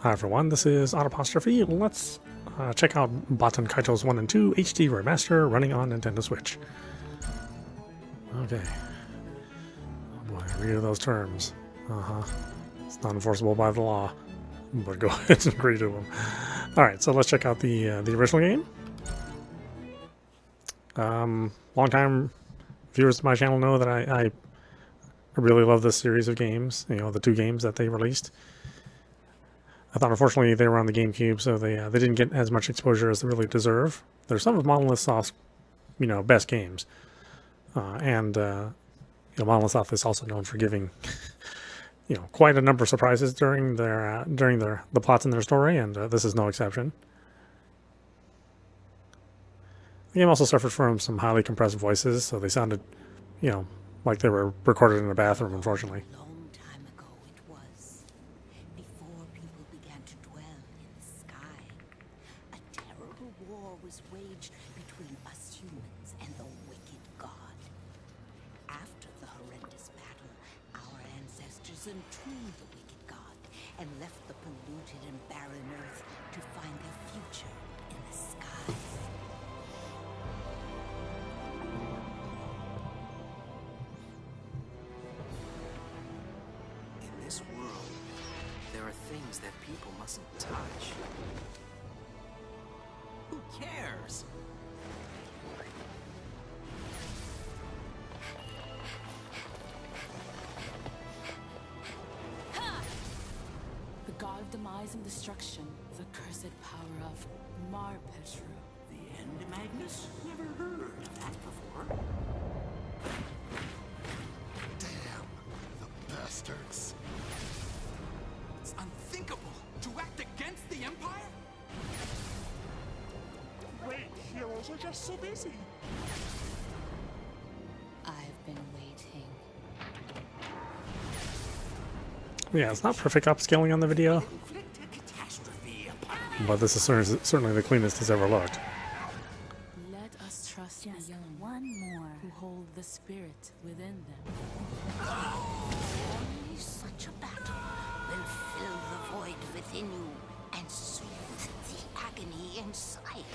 Hi everyone, this is audap. Let's check out Baten Kaitos 1&II HD Remaster running on Nintendo Switch. Okay. Oh boy, read those terms. It's not enforceable by the law, but go ahead and agree to them. Alright, so let's check out the original game. Long-time viewers of my channel know that I really love this series of games, you know, the two games that they released. I thought unfortunately they were on the GameCube, so they didn't get as much exposure as they really deserve. They're some of Monolith Soft's, you know, best games, and you know, Monolith Soft is also known for giving, you know, quite a number of surprises during the plots in their story, and this is no exception. The game also suffered from some highly compressed voices, so they sounded, you know, like they were recorded in a bathroom, unfortunately. Was waged between us humans and the wicked god. After the horrendous battle, our ancestors entombed the wicked god and left the polluted and barren earth to find their future in the skies. In this world, there are things that people mustn't touch. Who cares? The god of demise and destruction, the cursed power of Marpetru. The end, Magnus? Never heard of that before. Damn, the bastards. It's unthinkable to act against the Empire? Great heroes are just so busy. I've been waiting. Yeah, it's not perfect upscaling on the video, Inflict a catastrophe upon but this is certainly the cleanest it's ever looked. Let us trust Just the young one more. who hold the spirit within them. Only such a battle will fill the void within you and soothe the agony inside.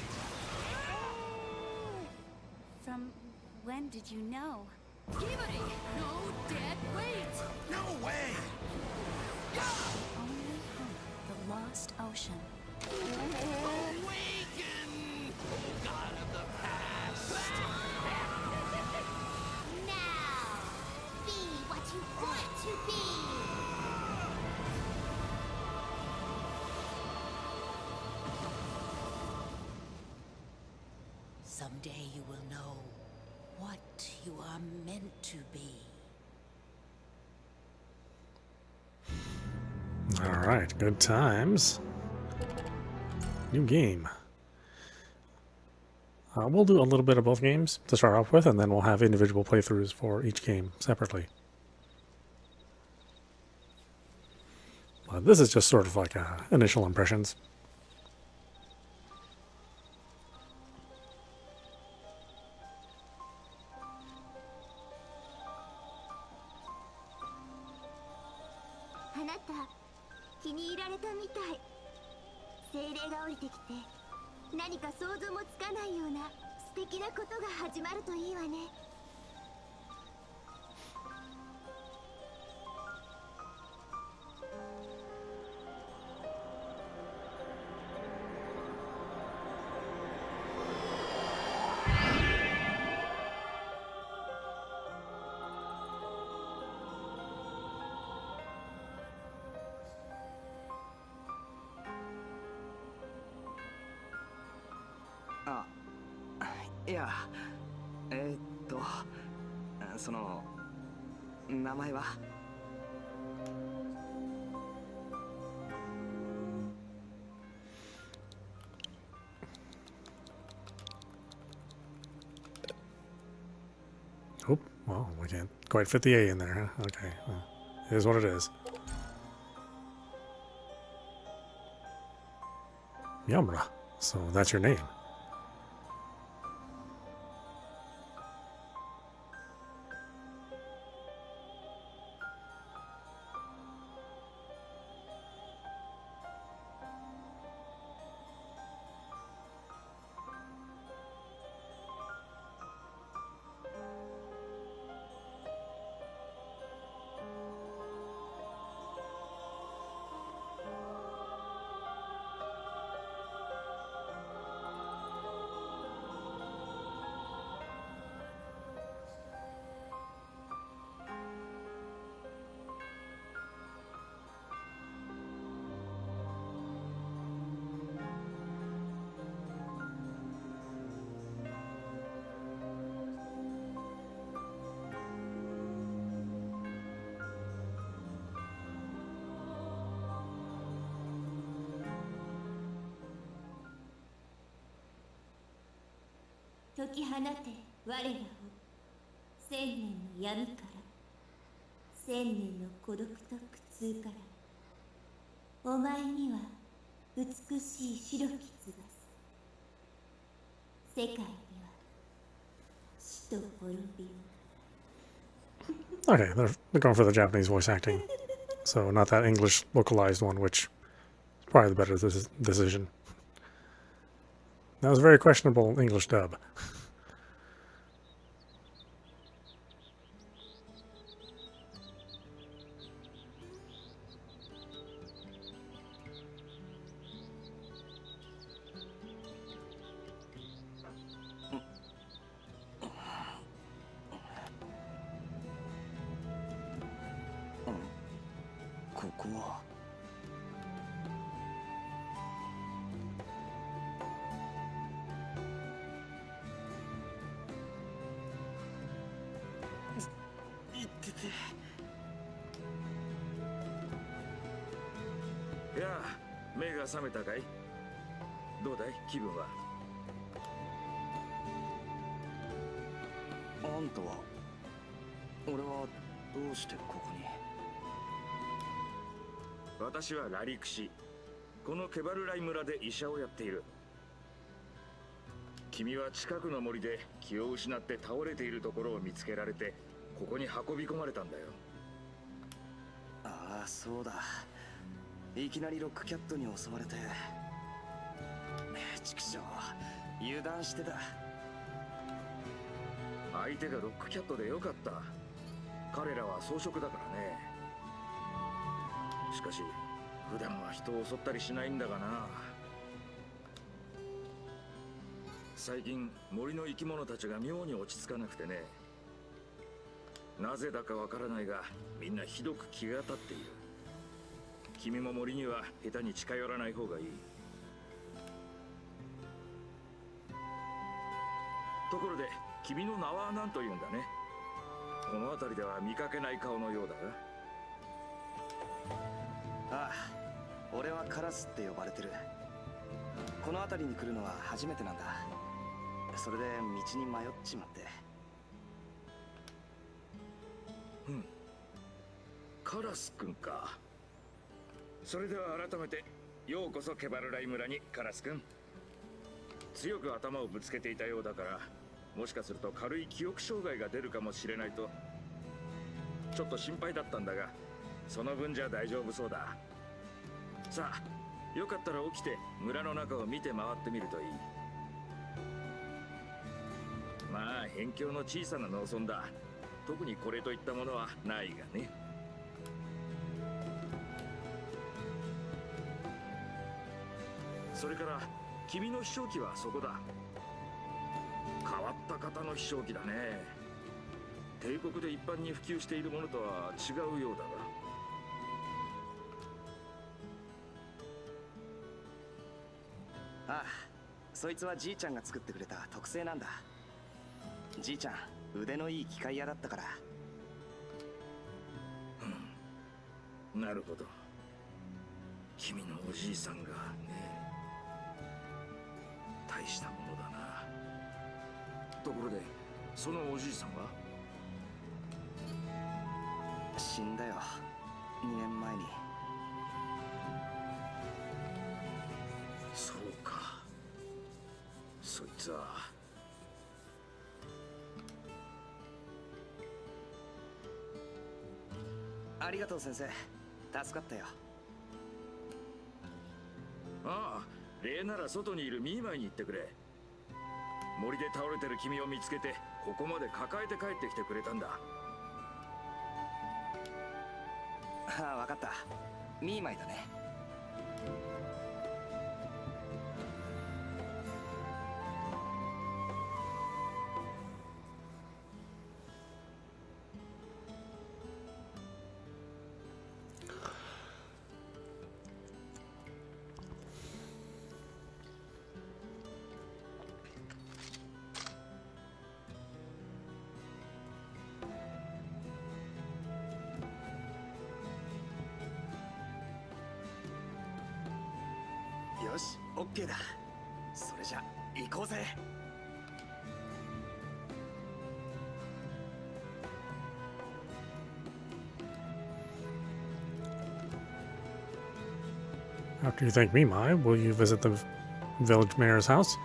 From when did you know? Kibari! No dead weight! No way! Only hope, the lost ocean. Awaken, God of the past! Now, be what you want to be. Someday you will know what you are meant to be. Alright, good times. New game. We'll do a little bit of both games to start off with, and then we'll have individual playthroughs for each game separately. This is just sort of like initial impressions.いや、その、名前はOh, well, we can't quite fit the A in there, huh? Okay, well, it is what it is. Yamra. So that's your name. 解き放て我らを千年の闇から千年の孤独と苦痛から。お前には美しい白き翼、世界には死と滅びを。 Okay, they're going for the Japanese voice acting, so not that English localized one, which is probably the better decision. That was a very questionable English dub.いやあ、目が覚めたかい？どうだい、気分は？あんたは？俺はどうしてここに？私はラリクシ。このケバルライ村で医者をやっている。君は近くの森で気を失って倒れているところを見つけられて、ここに運び込まれたんだよ。ああ、そうだ。いきなりロックキャットに襲われて、畜生、油断してた。相手がロックキャットでよかった。彼らは草食だからね。しかし普段は人を襲ったりしないんだがな。最近森の生き物たちが妙に落ち着かなくてね。なぜだかわからないが、みんなひどく気が立っている。君も森には下手に近寄らない方がいい。ところで、君の名は何というんだね。この辺りでは見かけない顔のようだが。ああ、俺はカラスって呼ばれてる。この辺りに来るのは初めてなんだ。それで道に迷っちまって。カラスくんか。それでは改めてようこそケバルライ村に、カラスくん。強く頭をぶつけていたようだから、もしかすると軽い記憶障害が出るかもしれないとちょっと心配だったんだが、その分じゃ大丈夫そうだ。さあ、よかったら起きて村の中を見て回ってみるといい。まあ辺境の小さな農村だ。特にこれといったものはないがね。それから君の飛翔機はそこだ。変わった型の飛翔機だね。帝国で一般に普及しているものとは違うようだが。ああ、そいつはじいちゃんが作ってくれた特製なんだ。じいちゃん腕のいい機械屋だったから。なるほど。君のおじいさんがね。大したものだな。ところで、そのおじいさんは？死んだよ、2年前に。そうか。そいつは。ありがとう先生、助かったよ。ああ、礼なら外にいるミーマイに言ってくれ。森で倒れてる君を見つけて、ここまで抱えて帰ってきてくれたんだ。ああ、わかった。ミーマイだね。よし、オッケーだ。それじゃ行こうぜ。After you thank me, Mai, will you visit the village mayor's house?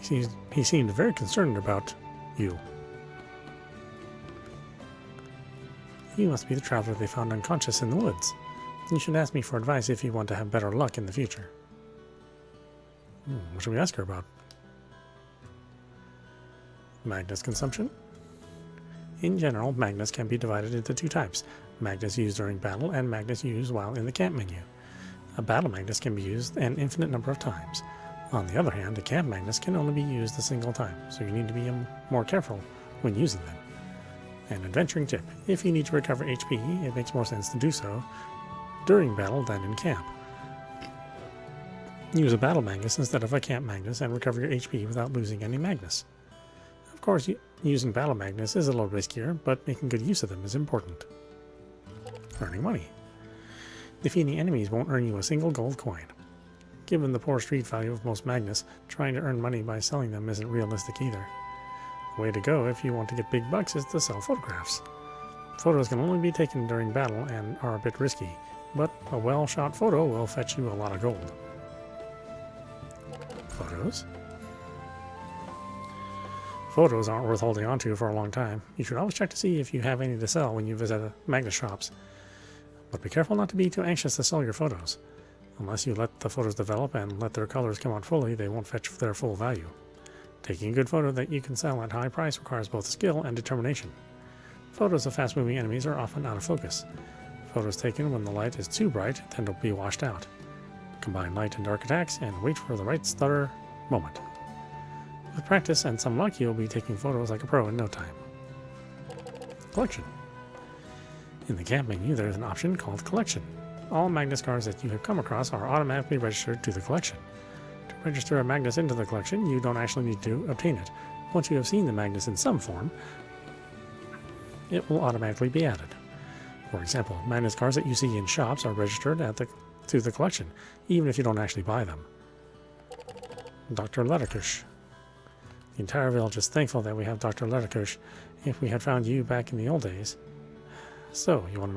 He seemed very concerned about you. You must be the traveler they found unconscious in the woods. You should ask me for advice if you want to have better luck in the future. What should we ask her about? Magnus consumption? In general, Magnus can be divided into two types. Magnus used during battle and Magnus used while in the camp menu. A battle Magnus can be used an infinite number of times. On the other hand, a camp Magnus can only be used a single time, so you need to be more careful when using them. An adventuring tip: if you need to recover HP, it makes more sense to do so during battle than in camp. Use a battle Magnus instead of a camp Magnus and recover your HP without losing any Magnus. Of course, using battle Magnus is a little riskier, but making good use of them is important. Earning money. Defeating enemies won't earn you a single gold coin. Given the poor street value of most Magnus, trying to earn money by selling them isn't realistic either. The way to go if you want to get big bucks is to sell photographs. Photos can only be taken during battle and are a bit risky, but a well-shot photo will fetch you a lot of gold. Photos? Photos aren't worth holding onto for a long time. You should always check to see if you have any to sell when you visit Magnus shops. But be careful not to be too anxious to sell your photos. Unless you let the photos develop and let their colors come out fully, they won't fetch their full value. Taking a good photo that you can sell at high price requires both skill and determination. Photos of fast-moving enemies are often out of focus. Photos taken when the light is too bright tend to be washed out. Combine light and dark attacks and wait for the right stutter moment. With practice and some luck, you'll be taking photos like a pro in no time. Collection. In the camp menu, there is an option called Collection. All Magnus cards that you have come across are automatically registered to the collection. To register a Magnus into the collection, you don't actually need to obtain it. Once you have seen the Magnus in some form, it will automatically be added. For example, Magnus cards that you see in shops are registered to the collection, even if you don't actually buy them. Dr. Letterkush. The entire village is thankful that we have Dr. Letterkush. If we had found you back in the old days. So, you want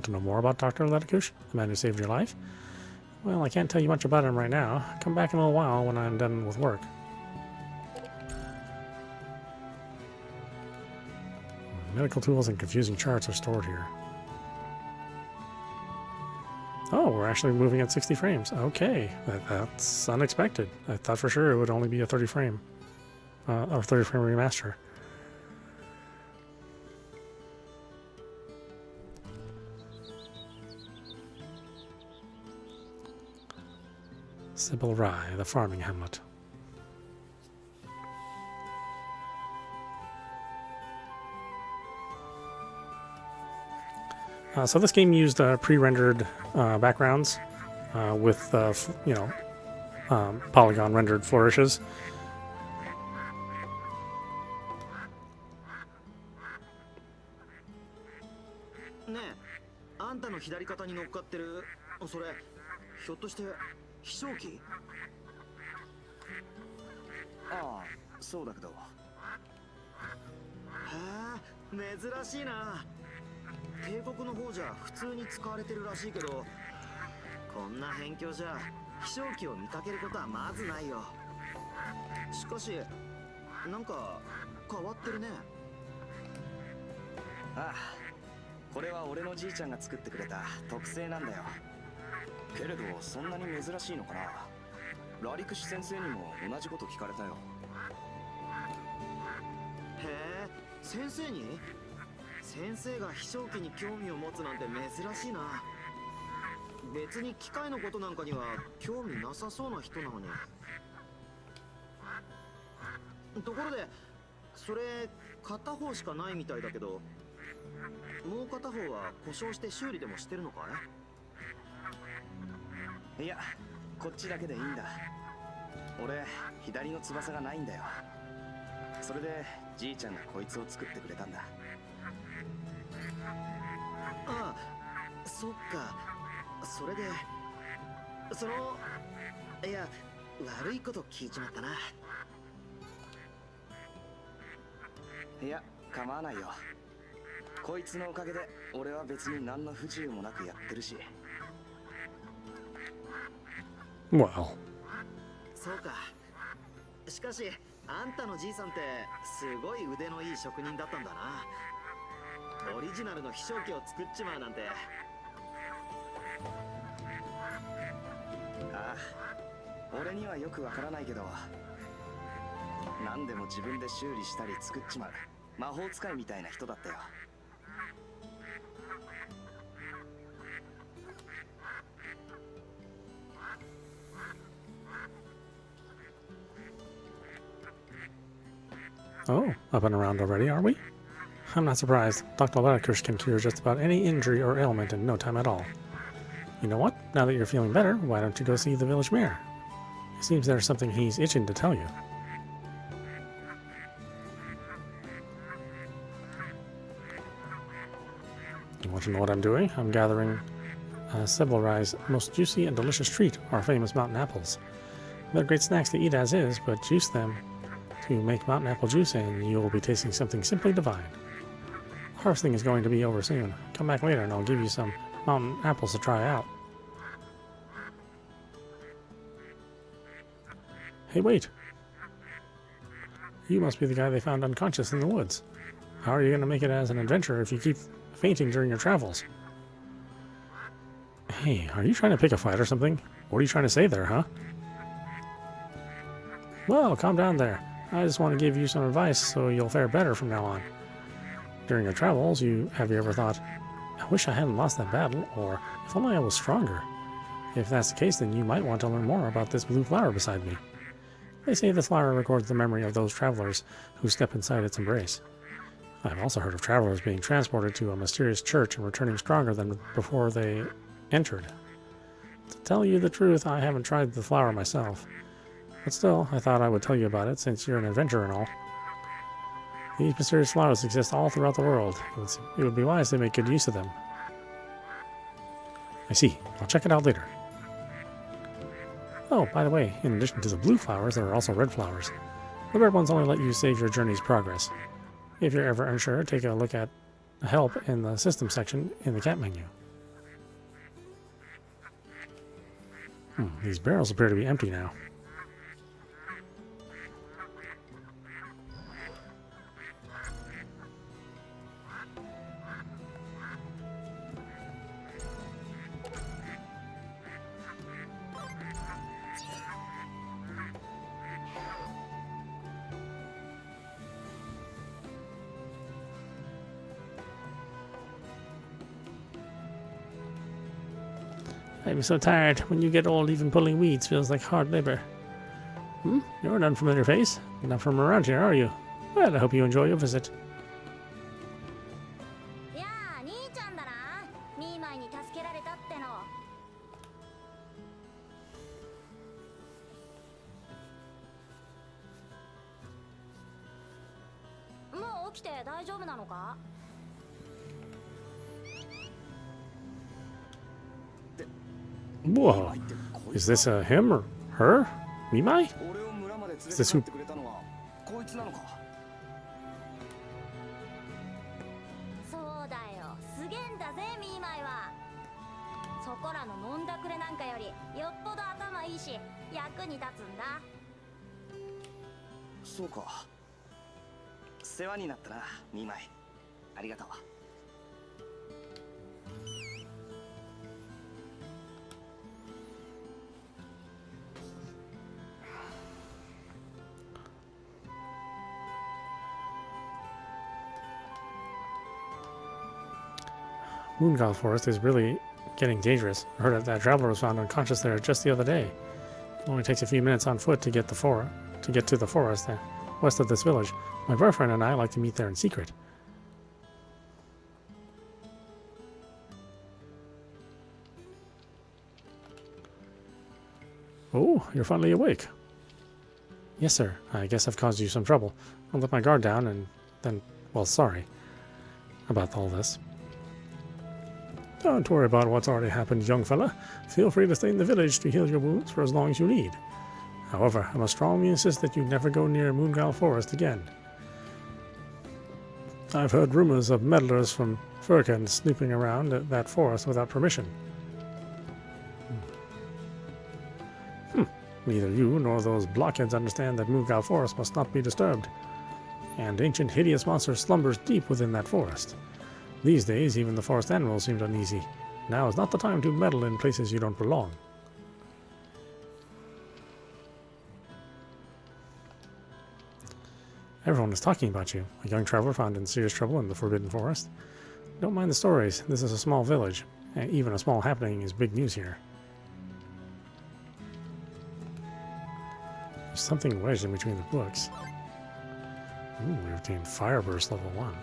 to know more about Dr. Letterkush, the man who saved your life? Well, I can't tell you much about him right now. Come back in a little while when I'm done with work. Medical tools and confusing charts are stored here. Oh, we're actually moving at 60 frames. Okay, that's unexpected. I thought for sure it would only be a 30 frame, or 30 frame remaster. Sybil Rye, the farming hamlet. So this game used pre-rendered backgrounds with polygon rendered flourishes.ねえ、あんたの左肩に乗っかってるそれひょっとして飛翔機？ああ、そうだけど。へえ、珍しいな。帝国の方じゃ普通に使われてるらしいけど、こんな辺境じゃ飛翔機を見かけることはまずないよ。しかし、なんか変わってるね。ああ、これは俺のじいちゃんが作ってくれた特製なんだよ。けれどそんなに珍しいのかな。ラリクシ先生にも同じこと聞かれたよ。へえ、先生に？先生が飛翔機に興味を持つなんて珍しいな。別に機械のことなんかには興味なさそうな人なのに。ところで、それ片方しかないみたいだけど、もう片方は故障して修理でもしてるのかい？いや、こっちだけでいいんだ。俺、左の翼がないんだよ。それでじいちゃんがこいつを作ってくれたんだ。ああ、そっか。それで、いや、悪いこと聞いちまったな。いや、構わないよ。こいつのおかげで俺は別に何の不自由もなくやってるし。Well, そうか。しかし、あんたのじいさんってすごい腕のいい職人だったんだな。オリジナルの飛翔機を作っちまうなんて。ああ、俺にはよくわからないけど、何でも自分で修理したり作っちまう魔法使いみたいな人だったよ。oh, up and around already, are we? I'm not surprised. Dr. Ladakirsch can cure just about any injury or ailment in no time at all. You know what? Now that you're feeling better, why don't you go see the village mayor? It seems there's something he's itching to tell you. You want to know what I'm doing? I'm gathering Sebelrai's most juicy and delicious treat, our famous mountain apples. They're great snacks to eat as is, but juice them to make mountain apple juice and you'll be tasting something simply divine. Harvesting is going to be over soon. Come back later and I'll give you some mountain apples to try out. Hey, wait. You must be the guy they found unconscious in the woods. How are you going to make it as an adventurer if you keep fainting during your travels? Hey, are you trying to pick a fight or something? What are you trying to say there, huh? Well, calm down there. I just want to give you some advice so you'll fare better from now on. During your travels, have you ever thought, I wish I hadn't lost that battle, or if only I was stronger? If that's the case, then you might want to learn more about this blue flower beside me. They say this flower records the memory of those travelers who step inside its embrace. I've also heard of travelers being transported to a mysterious church and returning stronger than before they entered. To tell you the truth, I haven't tried the flower myself. But still, I thought I would tell you about it since you're an adventurer and all. These mysterious flowers exist all throughout the world. It would be wise to make good use of them. I see. I'll check it out later. Oh, by the way, in addition to the blue flowers, there are also red flowers. The red ones only let you save your journey's progress. If you're ever unsure, take a look at help in the system section in the cat menu. These barrels appear to be empty now. I'm so tired. When you get old, even pulling weeds feels like hard labor. You're an unfamiliar face. Not from around here, are you? Well, I hope you enjoy your visit. やあ、兄ちゃんだな。ミーマイに助けられたっての。もう起きて大丈夫なのか？ Whoa. Is this him or her? Mimai? Is this who? そうだよ。すげえんだぜ、ミーマイは。そこらの飲んだくれなんかよりよっぽど頭いいし、役に立つんだ。そうか。世話になったな、ミーマイ。ありがとう。Moongal Forest is really getting dangerous. I heard that traveler was found unconscious there just the other day. It only takes a few minutes on foot to get to the forest west of this village. My boyfriend and I like to meet there in secret. Oh, you're finally awake. Yes, sir. I guess I've caused you some trouble. I let my guard down and then, well, sorry about all this. Don't worry about what's already happened, young fella. Feel free to stay in the village to heal your wounds for as long as you need. However, I must strongly insist that you never go near Moongal Forest again. I've heard rumors of meddlers from Furkan snooping around that forest without permission. Neither you nor those blockheads understand that Mughal Forest must not be disturbed. And ancient hideous monster slumbers deep within that forest. These days, even the forest animals seemed uneasy. Now is not the time to meddle in places you don't belong. Everyone is talking about you, a young traveler found in serious trouble in the Forbidden Forest. Don't mind the stories. This is a small village. And even a small happening is big news here. There's something wedged in between the books. Ooh, we obtained Fire Burst level 1.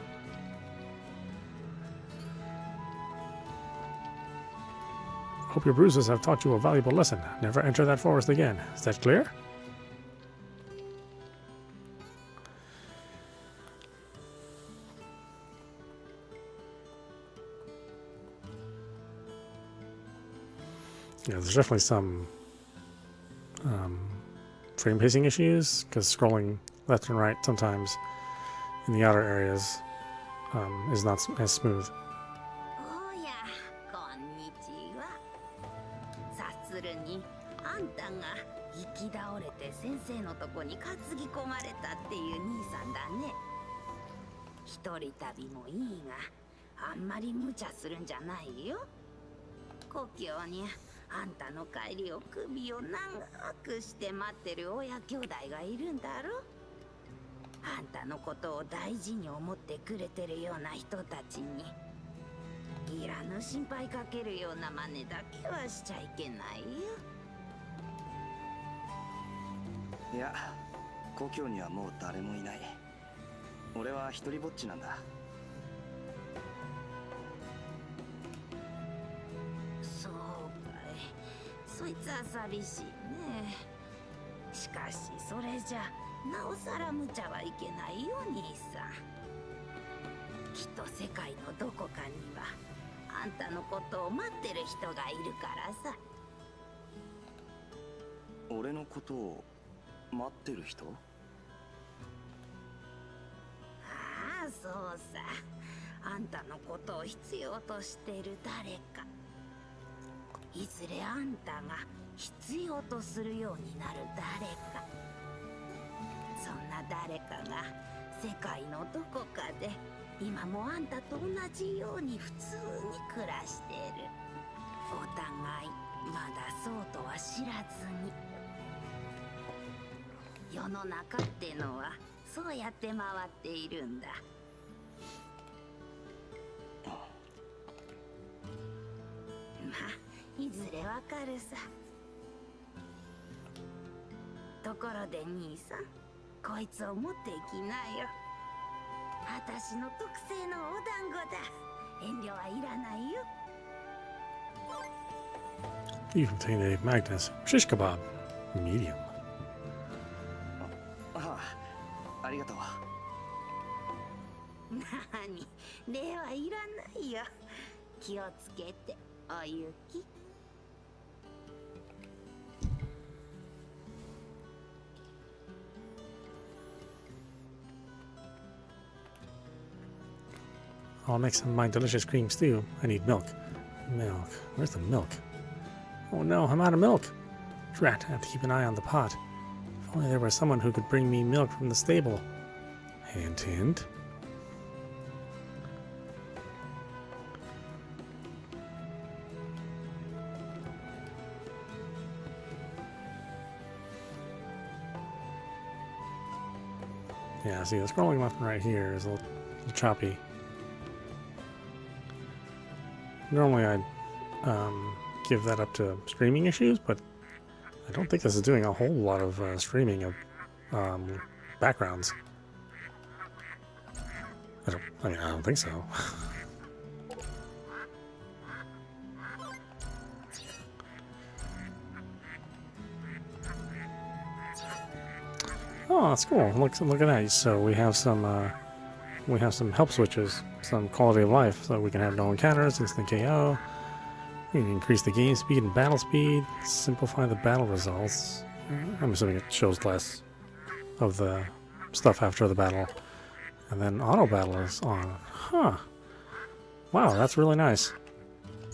Hope your bruises have taught you a valuable lesson. Never enter that forest again. Is that clear? Yeah, there's definitely some frame pacing issues, because scrolling left and right sometimes in the outer areas is not as smooth. おや、こんにちは。さするに、あんたが行き倒れて先生のとこに担ぎ込まれたっていう兄さんだね。一人旅もいいが、あんまり無茶するんじゃないよ。故郷にあんたの帰りを首を長くして待ってる親兄弟がいるんだろ。あんたのことを大事に思ってくれてるような人たちにいらぬ心配かけるような真似だけはしちゃいけないよ。いや、故郷にはもう誰もいない。俺は一人ぼっちなんだ。そうかい。そいつは寂しいね。しかしそれじゃなおさら無茶はいけないよ兄さん。きっと世界のどこかにはあんたのことを待ってる人がいるからさ。俺のことを待ってる人？ああ、そうさ。あんたのことを必要としてる誰か。いずれあんたが必要とするようになる誰か。そんな誰かが世界のどこかで今もあんたと同じように普通に暮らしてる。お互いまだそうとは知らずに。世の中ってのはそうやって回っているんだ。まあいずれわかるさ。ところで兄さん、こいつを持っていきなよ。私の特製のお団子だ。遠慮はいらないよ。You've obtained a Magnus shish kebab, medium. ああ、ありがとう。なに、礼はいらないよ。気をつけて、おゆき。I'll make some of my delicious cream stew. I need milk. Milk. Where's the milk? Oh no, I'm out of milk. Drat, I have to keep an eye on the pot. If only there was someone who could bring me milk from the stable. Hint, hint. Yeah, see, the scrolling left and right here is a little choppy. Normally I'd give that up to streaming issues, but I don't think this is doing a whole lot of streaming of backgrounds. I don't think so. Oh, that's cool. Look at that. So we have some help switches, some quality of life, so we can have no encounters, instant KO. We can increase the game speed and battle speed, simplify the battle results. I'm assuming it shows less of the stuff after the battle. And then auto battle is on. Huh. Wow, that's really nice.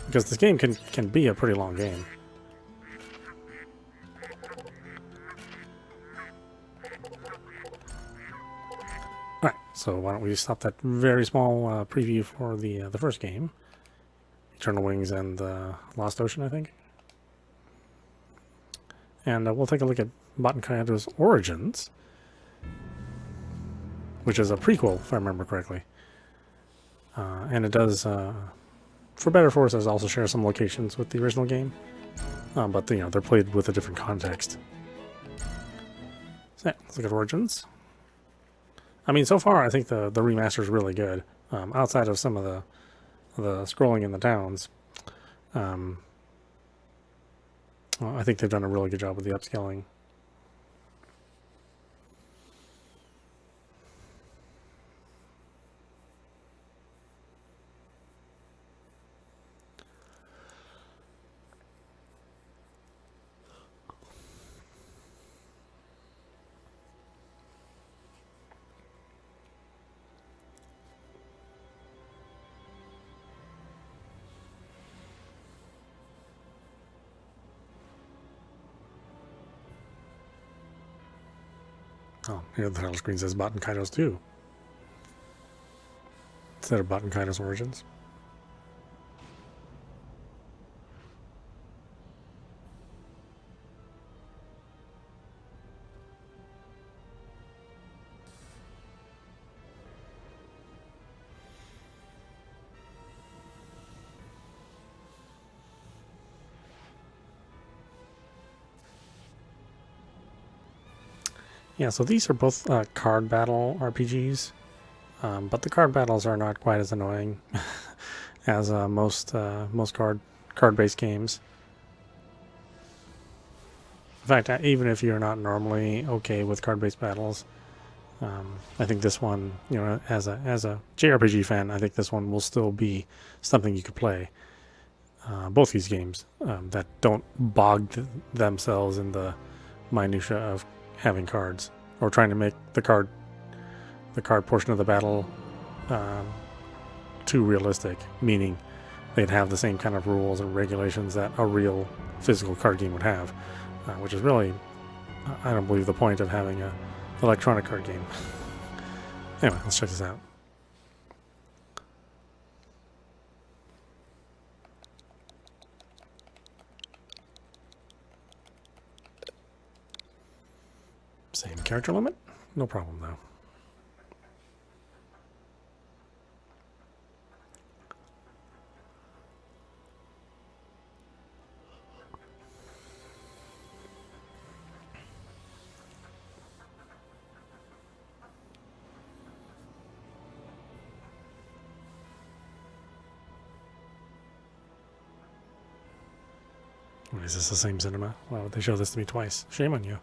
Because this game can be a pretty long game. Alright, so why don't we stop that very small preview for the first game. Eternal Wings and Lost Ocean, I think. And we'll take a look at Baten Kaitos Origins, which is a prequel, if I remember correctly. And it does, for better or for worse, does also share some locations with the original game. But, you know, they're played with a different context. So, yeah, let's look at Origins. I mean, so far, I think the remaster is really good. Outside of some of the scrolling in the towns, well, I think they've done a really good job with the upscaling. Oh, here the title screen says Baten Kaitos 2 instead of Baten Kaitos Origins. Yeah, so these are both card battle RPGs, but the card battles are not quite as annoying as most card-based games. In fact, even if you're not normally okay with card-based battles, I think this one, you know, as a JRPG fan, I think this one will still be something you could play. Both these games that don't bog themselves in the minutia of having cards or trying to make the card portion of the battle too realistic, meaning they'd have the same kind of rules and regulations that a real physical card game would have, which is really, I don't believe, the point of having a electronic card game. Anyway, let's check this out. Same character limit? No problem, though. Is this the same cinema? Why would they show this to me twice? Shame on you.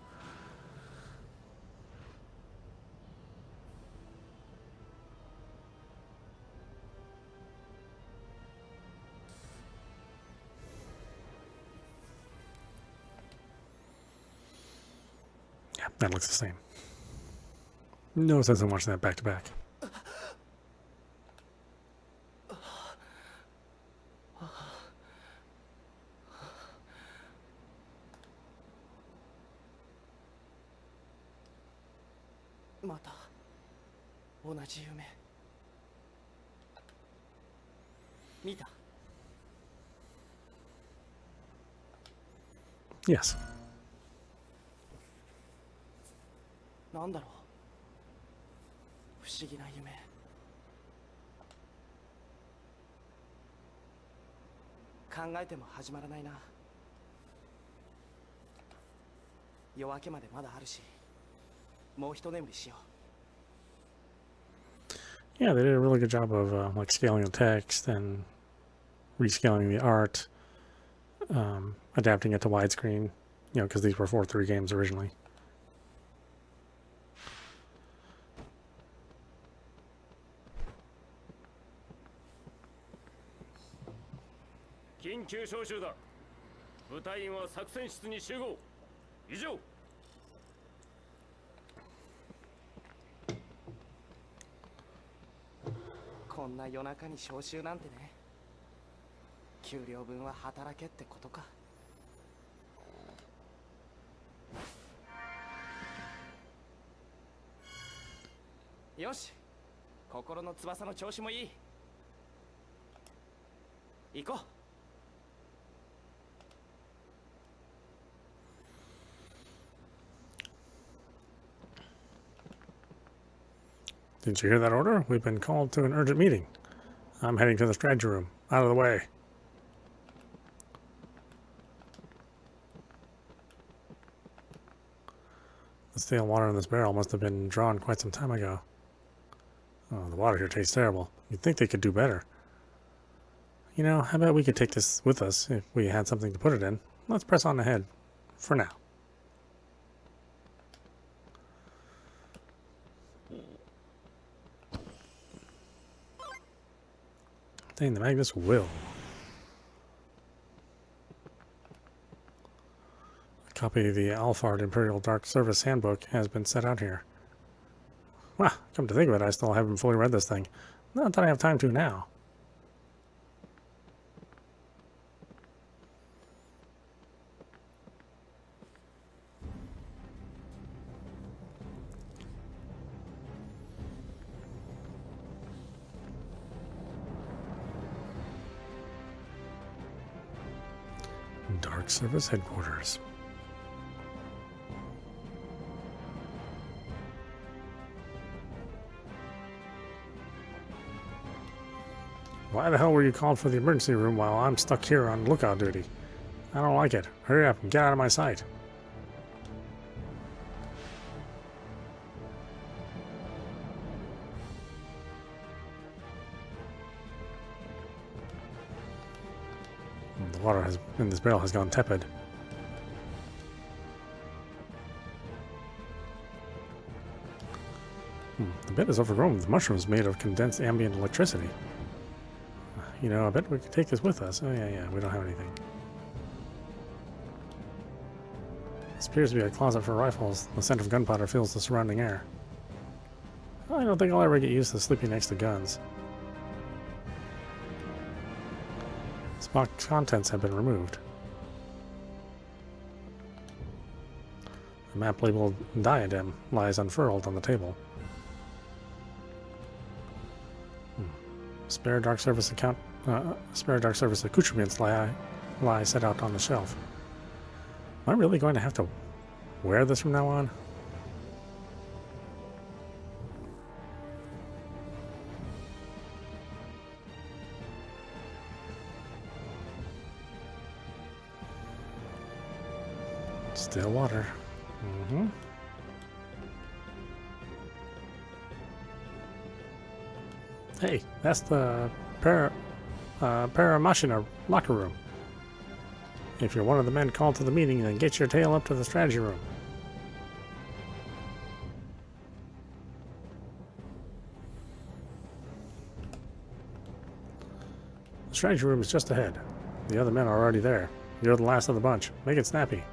Yeah, that looks the same. No sense in watching that back to back. Yes. なんだろう不思議な夢考えても始まらないな夜明けまでまだあるしもう一眠りしよう Yeah, they did a really good job of like scaling the text and rescaling the art, adapting it to widescreen, you know, because these were 4:3 games originally.「こんな夜中に招集なんてね給料分は働けってことか」よし、心の翼の調子もいい。行こう。Didn't you hear that order? We've been called to an urgent meeting. I'm heading to the strategy room. Out of the way. The stale water in this barrel must have been drawn quite some time ago. Oh, the water here tastes terrible. You'd think they could do better. You know, how about we could take this with us if we had something to put it in? Let's press on ahead. For now. Dang, the Magnus will. A copy of the Alphard Imperial Dark Service Handbook has been set out here. Well, come to think of it, I still haven't fully read this thing. Not that I have time to now. Dark Service Headquarters. Why the hell were you called for the emergency room while I'm stuck here on lookout duty? I don't like it. Hurry up and get out of my sight. The water in this barrel has gone tepid. The bed is overgrown with mushrooms made of condensed ambient electricity. You know, I bet we could take this with us. Oh, yeah, we don't have anything. This appears to be a closet for rifles. The scent of gunpowder fills the surrounding air. I don't think I'll ever get used to sleeping next to guns. This box's contents have been removed. A map labeled Diadem lies unfurled on the table. Spare Dark Service accoutrements lie set out on the shelf. Am I really going to have to wear this from now on? Still water. Hey, that's the Paramashina locker room. If you're one of the men called to the meeting, then get your tail up to the strategy room. The strategy room is just ahead. The other men are already there. You're the last of the bunch. Make it snappy.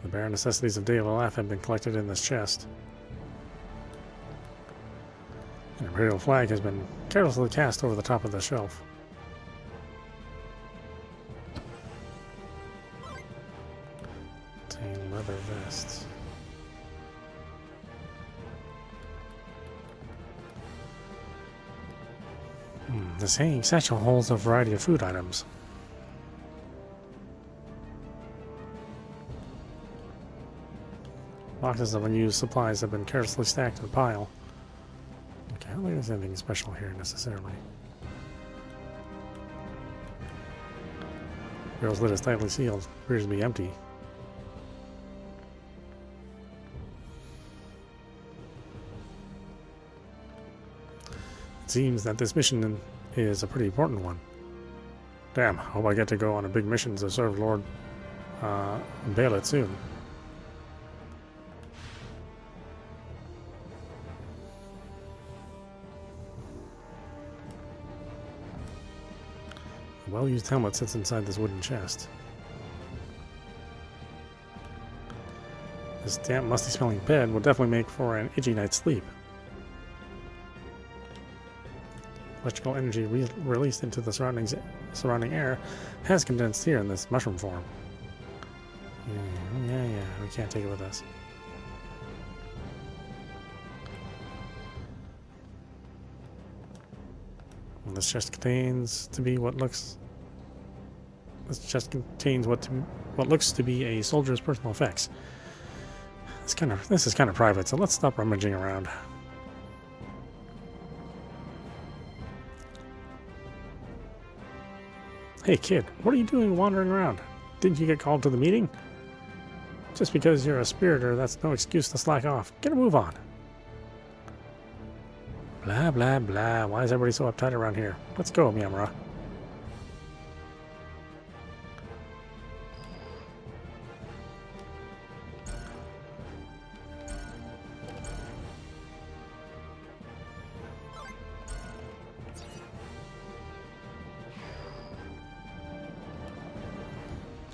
The bare necessities of Day of a Laugh have been collected in this chest. An Imperial flag has been carelessly cast over the top of the shelf. Tan leather vests. This hanging satchel holds a variety of food items. Boxes of unused supplies have been carelessly stacked in a pile. Okay, I don't think there's anything special here necessarily. Barrel's lid is tightly sealed. Appears to be empty. It seems that this mission is a pretty important one. Damn, I hope I get to go on a big mission to serve Lord Baten soon. A well-used helmet sits inside this wooden chest. This damp, musty-smelling bed will definitely make for an itchy night's sleep. electrical energy released into the surrounding air has condensed here in this mushroom form. Yeah, we can't take it with us. Well, this chest contains what looks to be a soldier's personal effects. This is kind of private, so let's stop rummaging around. Hey kid, what are you doing wandering around? Didn't you get called to the meeting? Just because you're a spiritor, that's no excuse to slack off. Get a move on. Blah, blah, blah. Why is everybody so uptight around here? Let's go, Miyamura.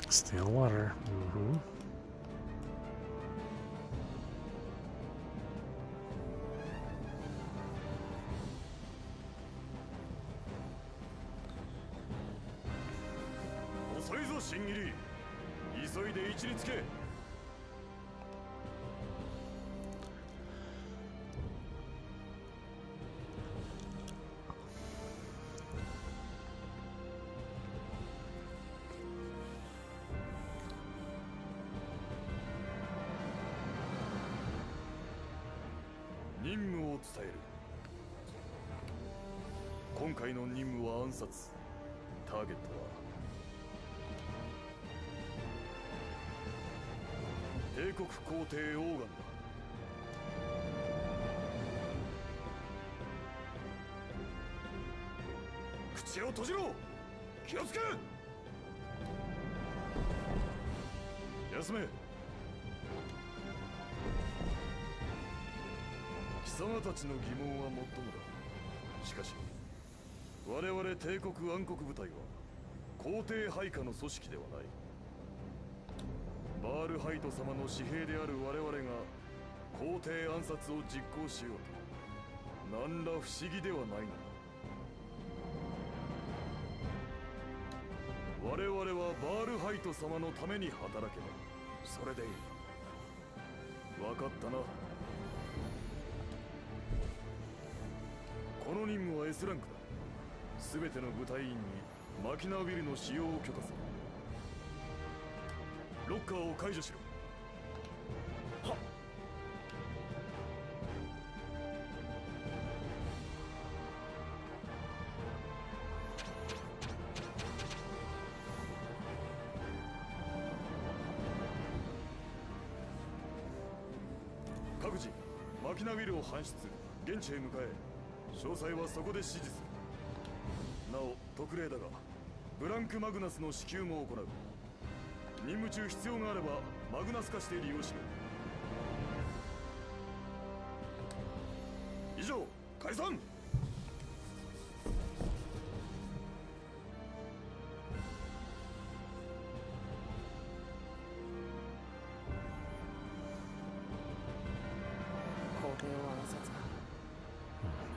Still water. Mm-hmm.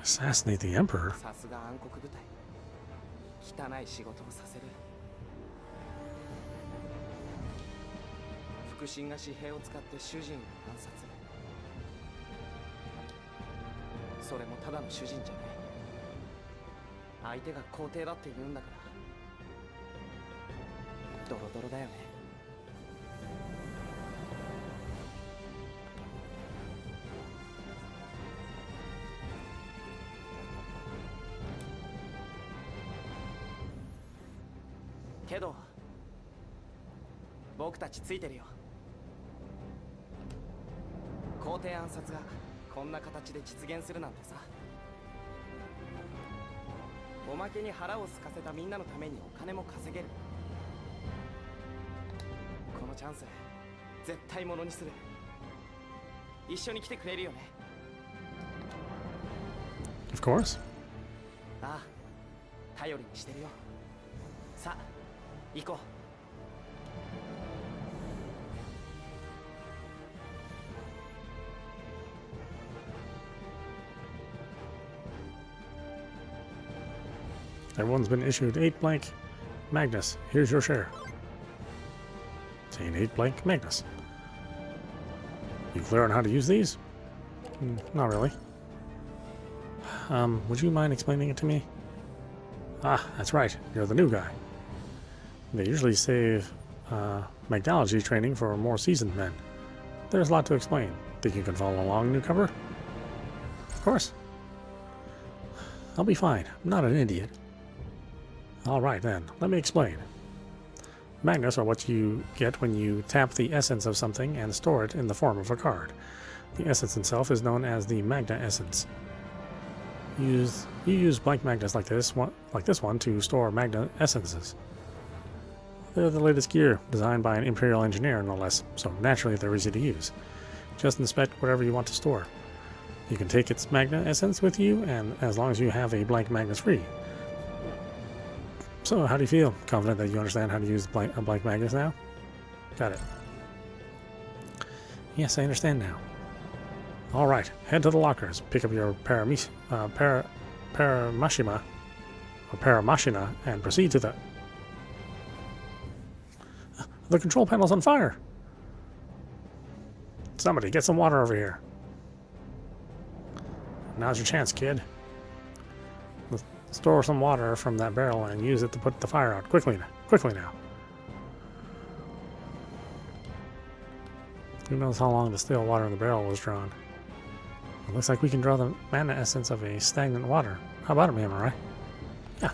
Assassinate the Emperor? さすが暗黒部隊。汚い仕事をさせる。腹心が紙幣を使って主人を暗殺。それもただの主人じゃない。相手が皇帝だって言うんだから。ドロドロだよね。けど僕たちついてるよ。皇帝暗殺がこんな形で実現するなんてさ。おまけに腹を空かせたみんなのためにお金も稼げる。このチャンス絶対ものにする。一緒に来てくれるよね。 Of course. ああ、頼りにしてるよ。さあ行こう。Everyone's been issued 8 blank Magnus. Here's your share. Obtain 8 blank Magnus. You clear on how to use these? Not really. Would you mind explaining it to me? Ah, that's right. You're the new guy. They usually save Magnology training for more seasoned men. There's a lot to explain. Think you can follow along, newcomer? Of course. I'll be fine. I'm not an idiot. Alright then, let me explain. Magnus are what you get when you tap the essence of something and store it in the form of a card. The essence itself is known as the Magna Essence. You use blank magnets like this one to store Magna Essences. They're the latest gear, designed by an Imperial engineer no less, so naturally they're easy to use. Just inspect whatever you want to store. You can take its Magna Essence with you, and as long as you have a blank Magnus free. So, how do you feel? Confident that you understand how to use a blank Magnus now? Got it. Yes, I understand now. Alright, head to the lockers, pick up your Paramashina, and proceed to the control panel's on fire! Somebody, get some water over here. Now's your chance, kid. Store some water from that barrel and use it to put the fire out. Quickly now. Who knows how long the still water in the barrel was drawn? It looks like we can draw the mana essence of a stagnant water. How about it, am I right? Yeah.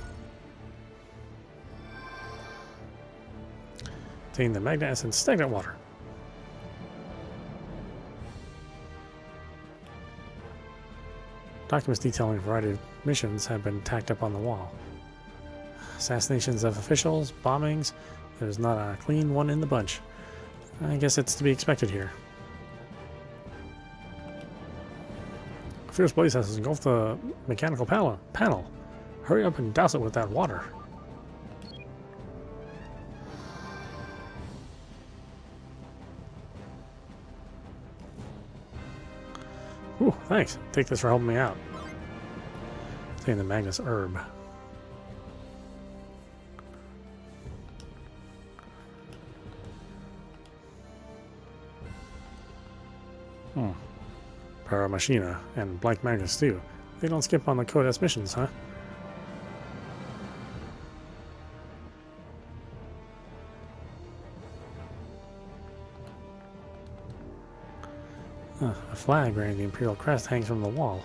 Obtain the Magna Essence stagnant water. Documents detailing a variety of missions have been tacked up on the wall. Assassinations of officials, bombings. There's not a clean one in the bunch. I guess it's to be expected here. A fierce blaze has engulfed the mechanical panel. Hurry up and douse it with that water. Ooh, thanks. Take this for helping me out. Obtain the Magnus herb. Paramashina and blank Magnus too. They don't skip on the Codex missions, huh? A flag bearing the Imperial crest hangs from the wall.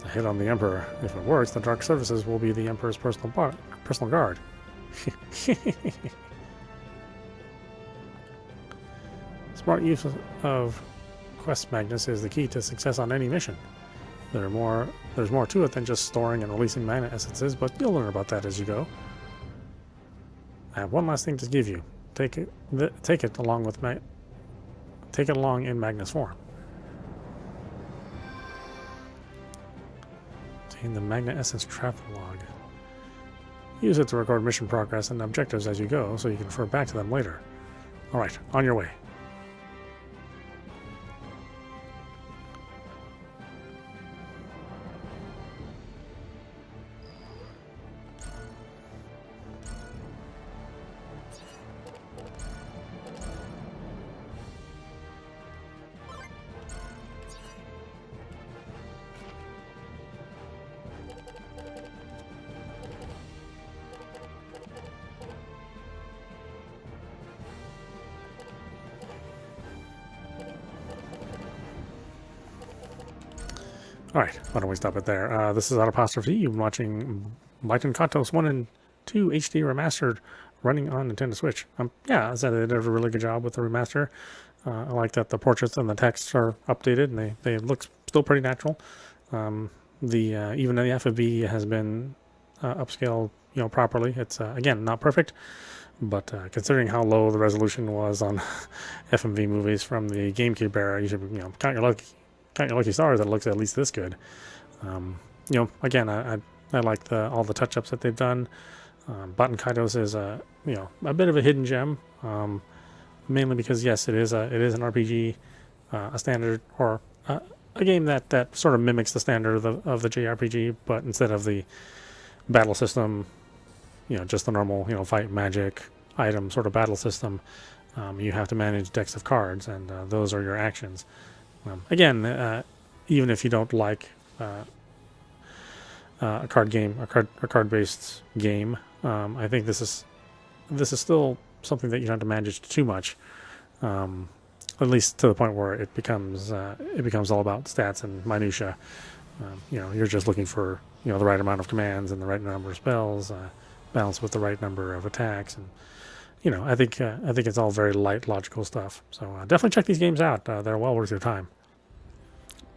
A hit on the Emperor. If it works, the Dark Services will be the Emperor's personal guard. Smart use of Quest Magnus is the key to success on any mission. There's more to it than just storing and releasing mana essences, but you'll learn about that as you go. I have one last thing to give you. Take it along in Magnus form. Obtain the Magna Essence travel log. Use it to record mission progress and objectives as you go, so you can refer back to them later. Alright, on your way. Alright, why don't we stop it there? This is Audapostrophe. You've been watching Baten Kaitos 1 & II HD Remastered running on Nintendo Switch. Yeah, I said they did a really good job with the remaster. I like that the portraits and the texts are updated and they look still pretty natural. Even the FFB has been upscaled, properly. It's again not perfect, but considering how low the resolution was on FMV movies from the GameCube era, you should count your lucky stars that it looks at least this good. Again, I like all the touch-ups that they've done. Baten Kaitos is a bit of a hidden gem, mainly because yes, it is an RPG, a standard or a game that sort of mimics the standard of the JRPG, but instead of the battle system, just the normal, fight, magic, item sort of battle system, you have to manage decks of cards, and those are your actions. Again, even if you don't like a card-based game, I think this is still something that you don't have to manage too much. At least to the point where it becomes all about stats and minutia. You're just looking for the right amount of commands and the right number of spells, balanced with the right number of attacks, and I think it's all very light, logical stuff. So definitely check these games out. They're well worth your time.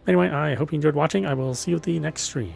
Anyway, I hope you enjoyed watching. I will see you at the next stream.